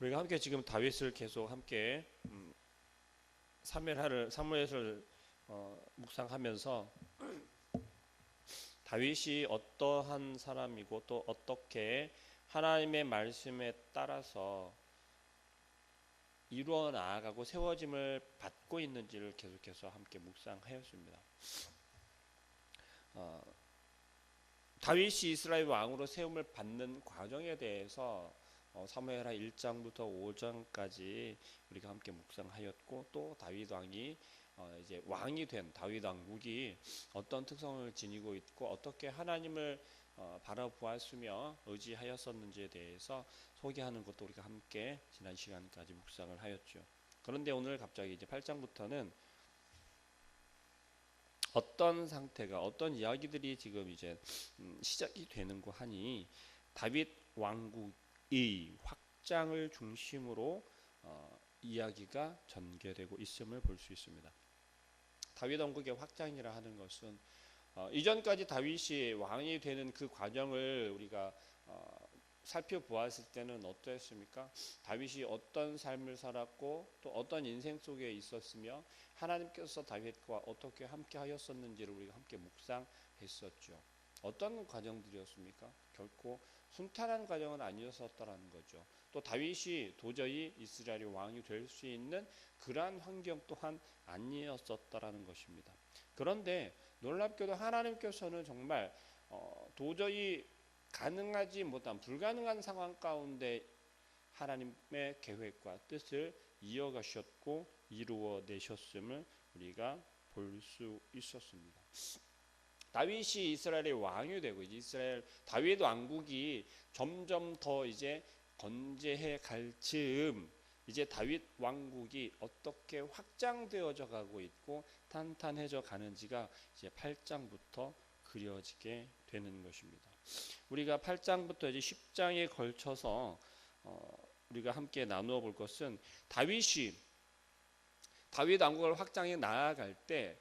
우리가 함께 지금 다윗을 계속 함께 사무엘을 묵상하면서 다윗이 어떠한 사람이고 또 어떻게 하나님의 말씀에 따라서 이루어 나아가고 세워짐을 받고 있는지를 계속해서 함께 묵상하였습니다. 다윗이 이스라엘 왕으로 세움을 받는 과정에 대해서 사무엘하 1장부터 5장까지 우리가 함께 묵상하였고, 또 다윗 왕이 이제 왕이 된 다윗 왕국이 어떤 특성을 지니고 있고 어떻게 하나님을 바라보았으며 의지하였었는지에 대해서 소개하는 것도 우리가 함께 지난 시간까지 묵상을 하였죠. 그런데 오늘 갑자기 이제 8장부터는 어떤 상태가 어떤 이야기들이 지금 이제 시작이 되는고 하니 다윗 왕국의 확장을 중심으로 이야기가 전개되고 있음을 볼 수 있습니다. 다윗 왕국의 확장이라 하는 것은 이전까지 다윗이 왕이 되는 그 과정을 우리가 살펴보았을 때는 어떠했습니까? 다윗이 어떤 삶을 살았고 또 어떤 인생 속에 있었으며 하나님께서 다윗과 어떻게 함께 하였었는지를 우리가 함께 묵상했었죠. 어떤 과정들이었습니까? 결코 순탄한 과정은 아니었었다라는 거죠. 또 다윗이 도저히 이스라엘의 왕이 될 수 있는 그러한 환경 또한 아니었었다라는 것입니다. 그런데 놀랍게도 하나님께서는 정말 도저히 가능하지 못한 불가능한 상황 가운데 하나님의 계획과 뜻을 이어가셨고 이루어내셨음을 우리가 볼 수 있었습니다. 다윗이 이스라엘의 왕이 되고 이스라엘 다윗 왕국이 점점 더 이제 건재해 갈 즈음 이제 다윗 왕국이 어떻게 확장되어져 가고 있고 탄탄해져 가는지가 이제 8장부터 그려지게 되는 것입니다. 우리가 8장부터 이제 10장에 걸쳐서 우리가 함께 나누어 볼 것은 다윗 왕국을 확장해 나아갈 때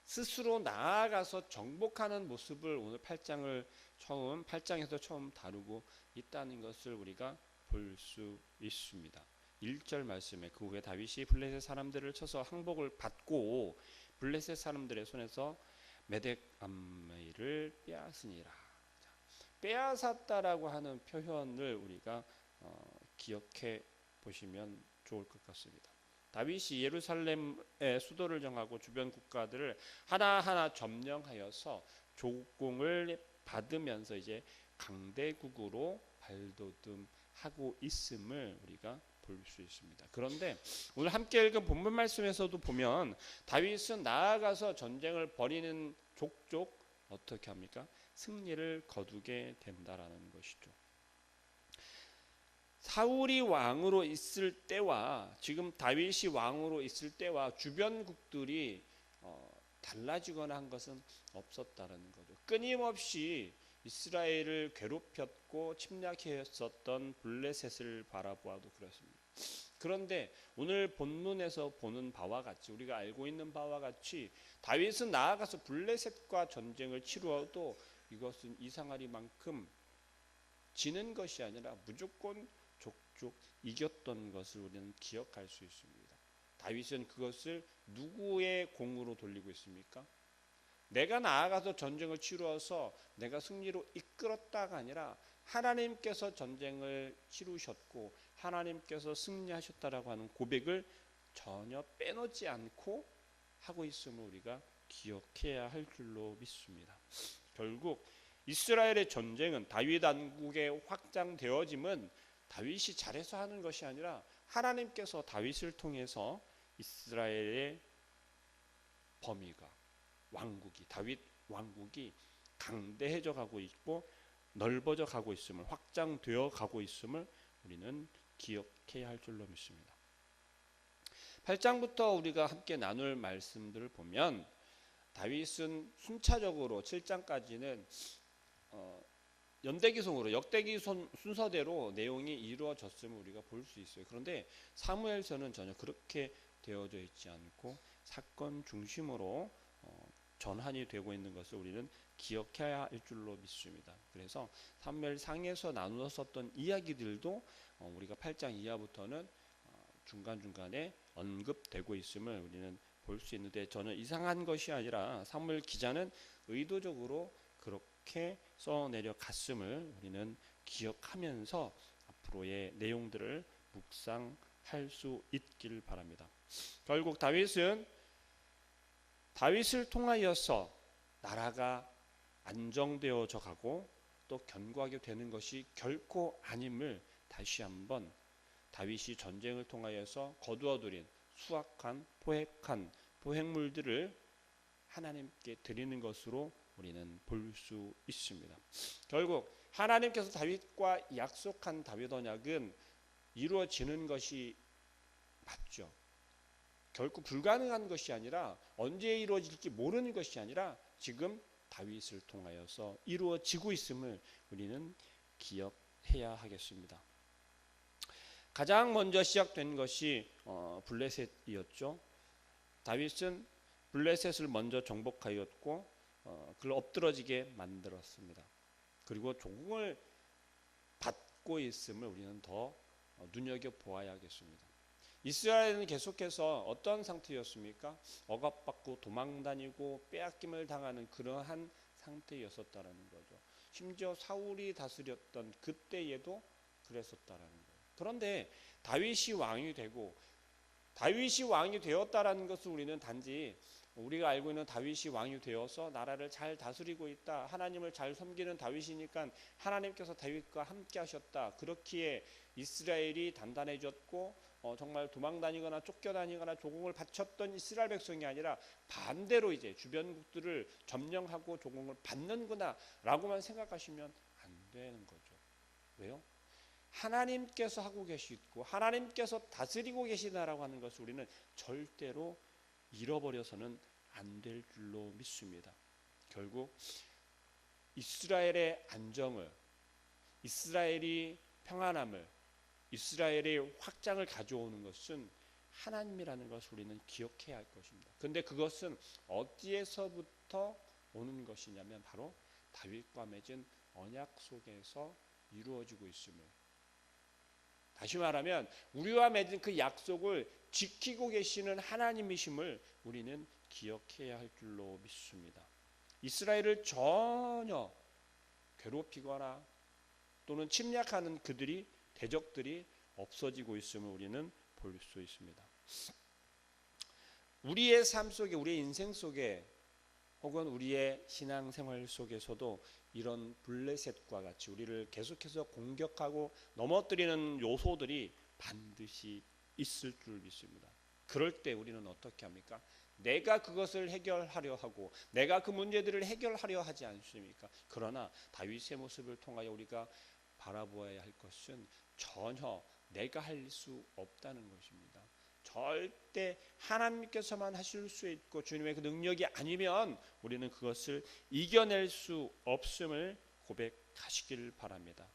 스스로 나아가서 정복하는 모습을 오늘 8장에서 처음 다루고 있다는 것을 우리가 볼 수 있습니다. 1절 말씀에 그 후에 다윗이 블레셋 사람들을 쳐서 항복을 받고 블레셋 사람들의 손에서 메덱 암메이를 빼앗으니라. 빼앗았다라고 하는 표현을 우리가 기억해 보시면 좋을 것 같습니다. 다윗이 예루살렘의 수도를 정하고 주변 국가들을 하나하나 점령하여서 조공을 받으면서 이제 강대국으로 발돋움하고 있음을 우리가 볼 수 있습니다. 그런데 오늘 함께 읽은 본문 말씀에서도 보면 다윗은 나아가서 전쟁을 벌이는 족족 어떻게 합니까? 승리를 거두게 된다라는 것이죠. 사울이 왕으로 있을 때와 지금 다윗이 왕으로 있을 때와 주변국들이 달라지거나 한 것은 없었다는 거죠. 끊임없이 이스라엘을 괴롭혔고 침략했었던 블레셋을 바라보아도 그렇습니다. 그런데 오늘 본문에서 보는 바와 같이 우리가 알고 있는 바와 같이 다윗은 나아가서 블레셋과 전쟁을 치루어도 이것은 이상하리만큼 지는 것이 아니라 무조건 족족 이겼던 것을 우리는 기억할 수 있습니다. 다윗은 그것을 누구의 공으로 돌리고 있습니까? 내가 나아가서 전쟁을 치루어서 내가 승리로 이끌었다가 아니라 하나님께서 전쟁을 치루셨고 하나님께서 승리하셨다라고 하는 고백을 전혀 빼놓지 않고 하고 있음을 우리가 기억해야 할 줄로 믿습니다. 결국 이스라엘의 전쟁은 다윗 왕국의 확장되어짐은 다윗이 잘해서 하는 것이 아니라 하나님께서 다윗을 통해서 이스라엘의 범위가 다윗 왕국이 강대해져 가고 있고 넓어져 가고 있음을 확장되어 가고 있음을 우리는 기억해야 할 줄로 믿습니다. 8장부터 우리가 함께 나눌 말씀들을 보면 다윗은 순차적으로 7장까지는 연대기송으로 역대기 순서대로 내용이 이루어졌음을 우리가 볼 수 있어요. 그런데 사무엘서는 전혀 그렇게 되어져 있지 않고 사건 중심으로 전환이 되고 있는 것을 우리는 기억해야 할 줄로 믿습니다. 그래서 사무엘상에서 나누었었던 이야기들도 우리가 8장 이하부터는 중간중간에 언급되고 있음을 우리는 볼 수 있는데, 저는 이상한 것이 아니라 사무엘 기자는 의도적으로 그렇게 써내려 갔음을 우리는 기억하면서 앞으로의 내용들을 묵상할 수 있길 바랍니다. 결국 다윗을 통하여서 나라가 안정되어져 가고 또 견고하게 되는 것이 결코 아님을 다시 한번 다윗이 전쟁을 통하여서 거두어들인 수확한 포획한 포획물들을 하나님께 드리는 것으로 우리는 볼 수 있습니다. 결국 하나님께서 다윗과 약속한 다윗 언약은 이루어지는 것이 맞죠. 결코 불가능한 것이 아니라, 언제 이루어질지 모르는 것이 아니라 지금 다윗을 통하여서 이루어지고 있음을 우리는 기억해야 하겠습니다. 가장 먼저 시작된 것이 블레셋이었죠. 다윗은 블레셋을 먼저 정복하였고 그를 엎드러지게 만들었습니다. 그리고 조공을 받고 있음을 우리는 더 눈여겨보아야 하겠습니다. 이스라엘은 계속해서 어떤 상태였습니까? 억압받고 도망다니고 빼앗김을 당하는 그러한 상태였었다라는 거죠. 심지어 사울이 다스렸던 그때에도 그랬었다라는 거예요. 그런데 다윗이 왕이 되었다라는 것을 우리는 단지 우리가 알고 있는 다윗이 왕이 되어서 나라를 잘 다스리고 있다, 하나님을 잘 섬기는 다윗이니까 하나님께서 다윗과 함께 하셨다, 그렇기에 이스라엘이 단단해졌고 정말 도망다니거나 쫓겨다니거나 조공을 바쳤던 이스라엘 백성이 아니라 반대로 이제 주변국들을 점령하고 조공을 받는구나 라고만 생각하시면 안 되는 거죠. 왜요? 하나님께서 하고 계시고 하나님께서 다스리고 계시다라고 하는 것을 우리는 절대로 잃어버려서는 안 될 줄로 믿습니다. 결국 이스라엘의 안정을, 이스라엘이 평안함을, 이스라엘의 확장을 가져오는 것은 하나님이라는 것을 우리는 기억해야 할 것입니다. 그런데 그것은 어디에서부터 오는 것이냐면 바로 다윗과 맺은 언약 속에서 이루어지고 있음을, 다시 말하면 우리와 맺은 그 약속을 지키고 계시는 하나님이심을 우리는 기억해야 할 줄로 믿습니다. 이스라엘을 전혀 괴롭히거나 또는 침략하는 대적들이 없어지고 있음을 우리는 볼 수 있습니다. 우리의 삶 속에, 우리의 인생 속에, 혹은 우리의 신앙생활 속에서도 이런 블레셋과 같이 우리를 계속해서 공격하고 넘어뜨리는 요소들이 반드시 있을 줄 믿습니다. 그럴 때 우리는 어떻게 합니까? 내가 그것을 해결하려 하고 내가 그 문제들을 해결하려 하지 않습니까? 그러나 다윗의 모습을 통하여 우리가 바라보아야 할 것은 전혀 내가 할 수 없다는 것입니다. 절대 하나님께서만 하실 수 있고 주님의 그 능력이 아니면 우리는 그것을 이겨낼 수 없음을 고백하시길 바랍니다.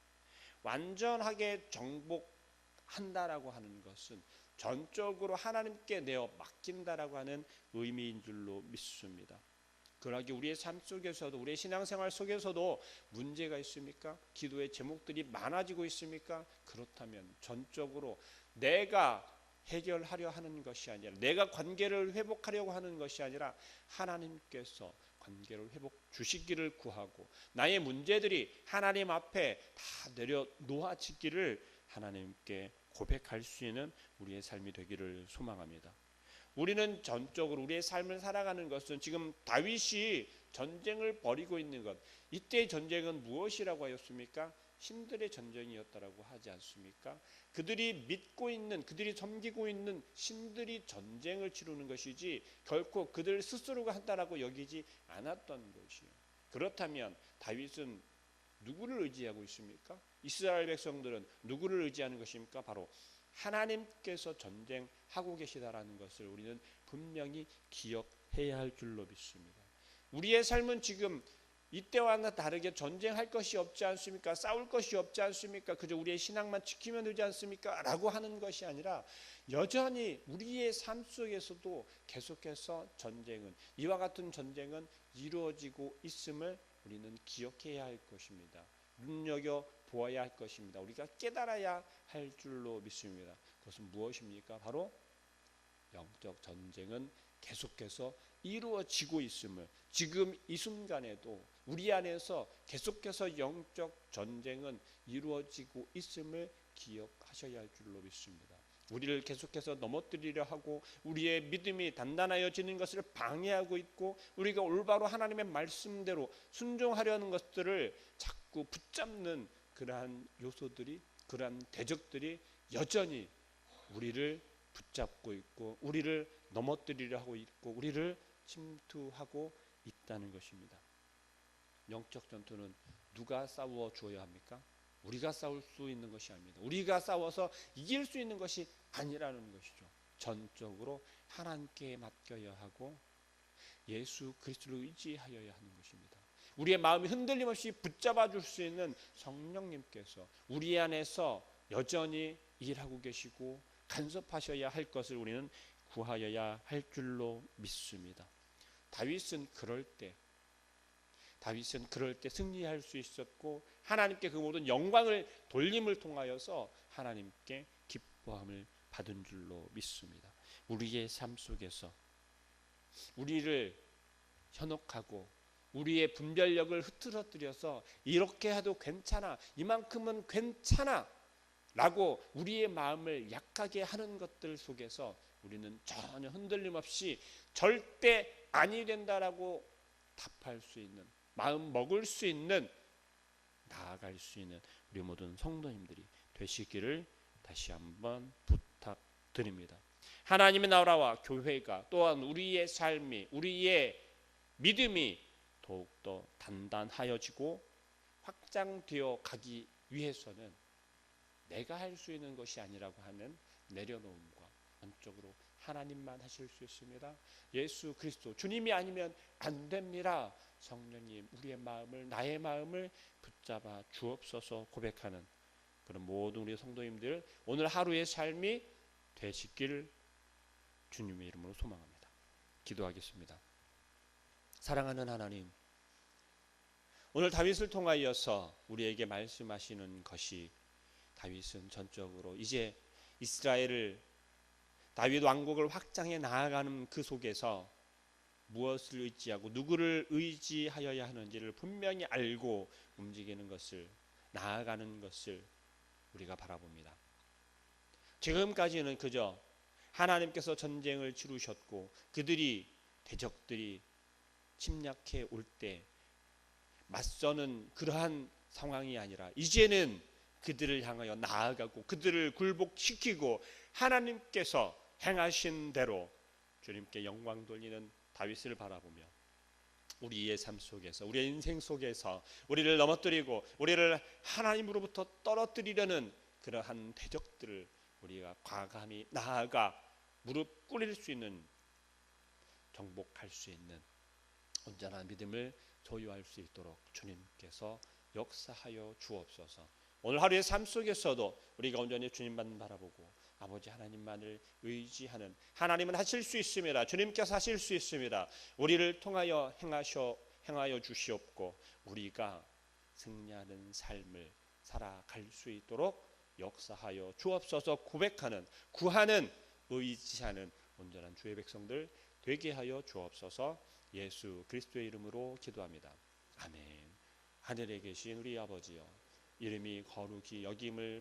완전하게 정복한다라고 하는 것은 전적으로 하나님께 내어 맡긴다라고 하는 의미인 줄로 믿습니다. 그러기 우리의 삶 속에서도, 우리의 신앙생활 속에서도 문제가 있습니까? 기도의 제목들이 많아지고 있습니까? 그렇다면 전적으로 내가 해결하려 하는 것이 아니라, 내가 관계를 회복하려고 하는 것이 아니라 하나님께서 관계를 회복 주시기를 구하고 나의 문제들이 하나님 앞에 다 내려놓아지기를 하나님께 고백할 수 있는 우리의 삶이 되기를 소망합니다. 우리는 전적으로 우리의 삶을 살아가는 것은 지금 다윗이 전쟁을 벌이고 있는 것, 이때의 전쟁은 무엇이라고 하였습니까? 신들의 전쟁이었다라고 하지 않습니까? 그들이 믿고 있는, 그들이 섬기고 있는 신들이 전쟁을 치르는 것이지 결코 그들 스스로가 한다라고 여기지 않았던 것이에요. 그렇다면 다윗은 누구를 의지하고 있습니까? 이스라엘 백성들은 누구를 의지하는 것입니까? 바로 하나님께서 전쟁하고 계시다라는 것을 우리는 분명히 기억해야 할 줄로 믿습니다. 우리의 삶은 지금 이때와는 다르게 전쟁할 것이 없지 않습니까? 싸울 것이 없지 않습니까? 그저 우리의 신앙만 지키면 되지 않습니까? 라고 하는 것이 아니라 여전히 우리의 삶 속에서도 계속해서 전쟁은, 이와 같은 전쟁은 이루어지고 있음을 우리는 기억해야 할 것입니다. 눈여겨 보아야 할 것입니다. 우리가 깨달아야 할 줄로 믿습니다. 그것은 무엇입니까? 바로 영적 전쟁은 계속해서 이루어지고 있음을, 지금 이 순간에도 우리 안에서 계속해서 영적 전쟁은 이루어지고 있음을 기억하셔야 할 줄로 믿습니다. 우리를 계속해서 넘어뜨리려 하고 우리의 믿음이 단단해지는 것을 방해하고 있고, 우리가 올바로 하나님의 말씀대로 순종하려는 것들을 자꾸 붙잡는 그러한 요소들이, 그러한 대적들이 여전히 우리를 붙잡고 있고, 우리를 넘어뜨리려 하고 있고, 우리를 침투하고 있다는 것입니다. 영적 전투는 누가 싸워 주어야 합니까? 우리가 싸울 수 있는 것이 아닙니다. 우리가 싸워서 이길 수 있는 것이 아니라는 것이죠. 전적으로 하나님께 맡겨야 하고 예수 그리스도를 의지하여야 하는 것입니다. 우리의 마음이 흔들림 없이 붙잡아 줄 수 있는 성령님께서 우리 안에서 여전히 일하고 계시고 간섭하셔야 할 것을 우리는 구하여야 할 줄로 믿습니다. 다윗은 그럴 때 승리할 수 있었고, 하나님께 그 모든 영광을 돌림을 통하여서 하나님께 기뻐함을 받은 줄로 믿습니다. 우리의 삶 속에서 우리를 현혹하고 우리의 분별력을 흐트러뜨려서 이렇게 해도 괜찮아, 이만큼은 괜찮아 라고 우리의 마음을 약하게 하는 것들 속에서 우리는 전혀 흔들림 없이 절대 아니 된다라고 답할 수 있는, 마음 먹을 수 있는, 나아갈 수 있는 우리 모든 성도님들이 되시기를 다시 한번 부탁드립니다. 하나님의 나라와 교회가, 또한 우리의 삶이, 우리의 믿음이 더욱더 단단하여지고 확장되어 가기 위해서는 내가 할 수 있는 것이 아니라고 하는 내려놓음과 안쪽으로 하나님만 하실 수 있습니다. 예수 그리스도 주님이 아니면 안 됩니다. 성령님, 우리의 마음을, 나의 마음을 붙잡아 주옵소서 고백하는 그런 모든 우리 성도님들 오늘 하루의 삶이 되시길 주님의 이름으로 소망합니다. 기도하겠습니다. 사랑하는 하나님, 오늘 다윗을 통하여서 우리에게 말씀하시는 것이, 다윗은 전적으로 이제 이스라엘을, 다윗 왕국을 확장해 나아가는 그 속에서 무엇을 의지하고 누구를 의지하여야 하는지를 분명히 알고 움직이는 것을, 나아가는 것을 우리가 바라봅니다. 지금까지는 그저 하나님께서 전쟁을 치르셨고 대적들이 침략해 올 때 맞서는 그러한 상황이 아니라 이제는 그들을 향하여 나아가고 그들을 굴복시키고 하나님께서 행하신 대로 주님께 영광 돌리는 다윗을 바라보며 우리의 삶 속에서, 우리의 인생 속에서 우리를 넘어뜨리고 우리를 하나님으로부터 떨어뜨리려는 그러한 대적들을 우리가 과감히 나아가 무릎 꿇릴 수 있는, 정복할 수 있는 온전한 믿음을 소유할 수 있도록 주님께서 역사하여 주옵소서. 오늘 하루의 삶 속에서도 우리가 온전히 주님만 바라보고 아버지 하나님만을 의지하는, 하나님은 하실 수 있습니다. 주님께서 하실 수 있습니다. 우리를 통하여 행하여 주시옵고 우리가 승리하는 삶을 살아갈 수 있도록 역사하여 주옵소서 고백하는, 구하는, 의지하는 온전한 주의 백성들 되게 하여 주옵소서. 예수 그리스도의 이름으로 기도합니다. 아멘. 하늘에 계신 우리 아버지여, 이름이 거룩히 여김을